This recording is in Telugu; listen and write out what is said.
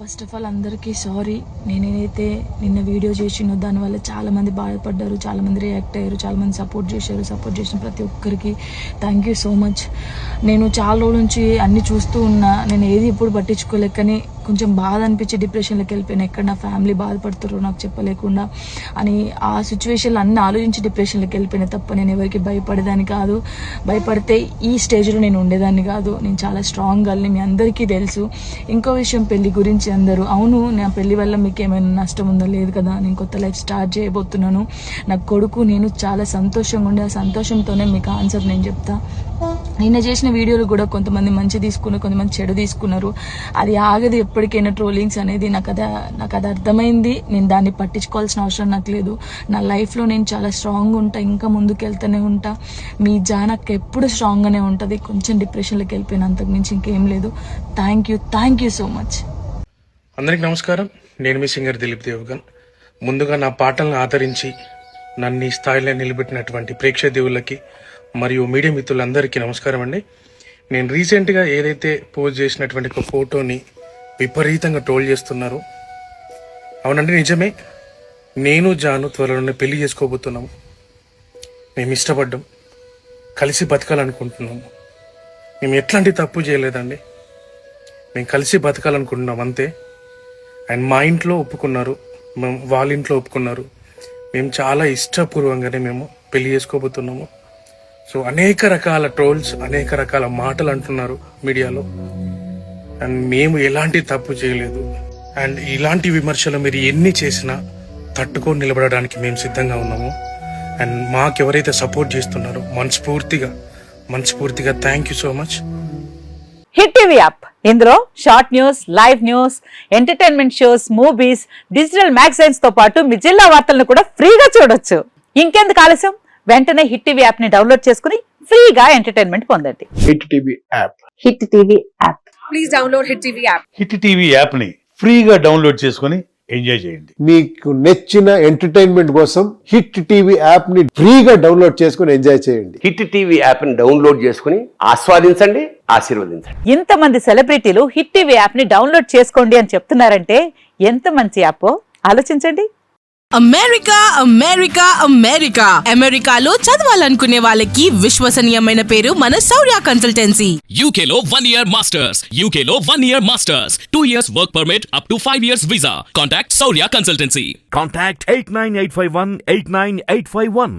ఫస్ట్ ఆఫ్ ఆల్ అందరికీ సారీ. నేనైతే నిన్న వీడియో చేసినో దానివల్ల చాలామంది బాధపడ్డారు, చాలామంది రియాక్ట్ అయ్యారు, చాలామంది సపోర్ట్ చేశారు. సపోర్ట్ చేసిన ప్రతి ఒక్కరికి థ్యాంక్ యూ సో మచ్. నేను చాలా రోజుల నుంచి అన్నీ చూస్తూ ఉన్నా, నేను ఏది ఎప్పుడు పట్టించుకోలేక, కానీ కొంచెం బాధ అనిపించి డిప్రెషన్లోకి వెళ్ళిపోయాను. ఎక్కడ నా ఫ్యామిలీ బాధపడుతారో నాకు చెప్పలేకుండా అని ఆ సిచ్యువేషన్లో అన్నీ ఆలోచించి డిప్రెషన్లోకి వెళ్ళిపోయినా తప్ప నేను ఎవరికి భయపడేదాన్ని కాదు. భయపడితే ఈ స్టేజ్లో నేను ఉండేదాన్ని కాదు. నేను చాలా స్ట్రాంగ్ గర్ల్ని, మీ అందరికీ తెలుసు. ఇంకో విషయం, పెళ్లి గురించి అందరూ అవును నా పెళ్లి వల్ల మీకు ఏమైనా నష్టం ఉందో లేదు కదా, నేను కొత్త లైఫ్ స్టార్ట్ చేయబోతున్నాను. నా కొడుకు నేను చాలా సంతోషంగా ఉండే, ఆ సంతోషంతోనే మీకు ఆన్సర్ నేను చెప్తా. నిన్న చేసిన వీడియోలు కూడా కొంతమంది మంచి తీసుకున్నారు, కొంతమంది చెడు తీసుకున్నారు. అది ఆగదు ఎప్పటికైనా ట్రోలింగ్స్ అనేది. నాకు అది అర్థమైంది. నేను దాన్ని పట్టించుకోవాల్సిన అవసరం నాకు లేదు. నా లైఫ్లో నేను చాలా స్ట్రాంగ్ ఉంటా, ఇంకా ముందుకు వెళ్తూనే ఉంటా. మీ జానక్ ఎప్పుడు స్ట్రాంగ్గానే ఉంటుంది. కొంచెం డిప్రెషన్లోకి వెళ్ళిపోయిన, అంతకు మించి ఇంకేం లేదు. Thank you so much. అందరికి నమస్కారం. నేను మీ సింగర్ దిలీప్ దేవగన్. ముందుగా నా పాటలను ఆదరించి నన్ను ఈ స్థాయిలో నిలబెట్టినటువంటి ప్రేక్షక దేవుళ్ళకి మరియు మీడియా మిత్రులందరికీ నమస్కారం అండి. నేను రీసెంట్గా ఏదైతే పోస్ట్ చేసినటువంటి ఒక ఫోటోని విపరీతంగా ట్రోల్ చేస్తున్నారు. అవునండి, నిజమే. నేను జాను త్వరలోనే పెళ్లి చేసుకోబోతున్నాము. మేము ఇష్టపడ్డాం, కలిసి బతకాలనుకుంటున్నాము. మేము ఎట్లాంటి తప్పు చేయలేదండి. మేము కలిసి బతకాలనుకుంటున్నాం అంతే. అండ్ మా ఇంట్లో ఒప్పుకున్నారు, వాళ్ళ ఇంట్లో ఒప్పుకున్నారు. మేము చాలా ఇష్టపూర్వంగానే మేము పెళ్లి చేసుకోబోతున్నాము. సో అనేక రకాల ట్రోల్స్, అనేక రకాల మాటలు అంటున్నారు మీడియాలో. అండ్ మేము ఎలాంటి తప్పు చేయలేదు. అండ్ ఇలాంటి విమర్శలు మీరు ఎన్ని చేసినా తట్టుకొని నిలబడడానికి మేము సిద్ధంగా ఉన్నాము. అండ్ మాకెవరైతే సపోర్ట్ చేస్తున్నారో మనస్ఫూర్తిగా thank you so much. Hit TV app, ఇందులో short news, live news, entertainment shows, movies, digital magazines తో పాటు మీ జిల్లా వార్తలను కూడా ఫ్రీగా చూడొచ్చు. ఇంకెందుకు ఆలస్యం, వెంటనే హిట్ టీవీ యాప్ ని డౌన్లోడ్ చేసుకుని ఫ్రీగా ఎంటర్టైన్మెంట్ పొందండి. Hit TV app. Hit TV app. Please download hit TV app. Hit TV app ని ఫ్రీగా డౌన్లోడ్ చేసుకుని ఎంజాయ్ చేయండి. మీకు నచ్చిన ఎంటర్టైన్మెంట్ కోసం హిట్ టీవీ యాప్ ని ఫ్రీగా డౌన్లోడ్ చేసుకుని ఎంజాయ్ చేయండి. హిట్ టీవీ యాప్ ని డౌన్లోడ్ చేసుకుని ఆస్వాదించండి, ఆశీర్వదించండి. ఇంతమంది సెలబ్రిటీలు హిట్ టీవీ యాప్ ని డౌన్లోడ్ చేసుకోండి అని చెప్తున్నారంటే ఎంత మంచి యాప్ ఆలోచించండి. అమెరికాలో చదవాలనుకునే వాళ్ళకి విశ్వసనీయమైన పేరు మన శౌర్య కన్సల్టెన్సీ. UK లో 1 year masters, 2 years work permit up to 5 years visa. Contact Saurya Consultancy. Contact 89851 89851.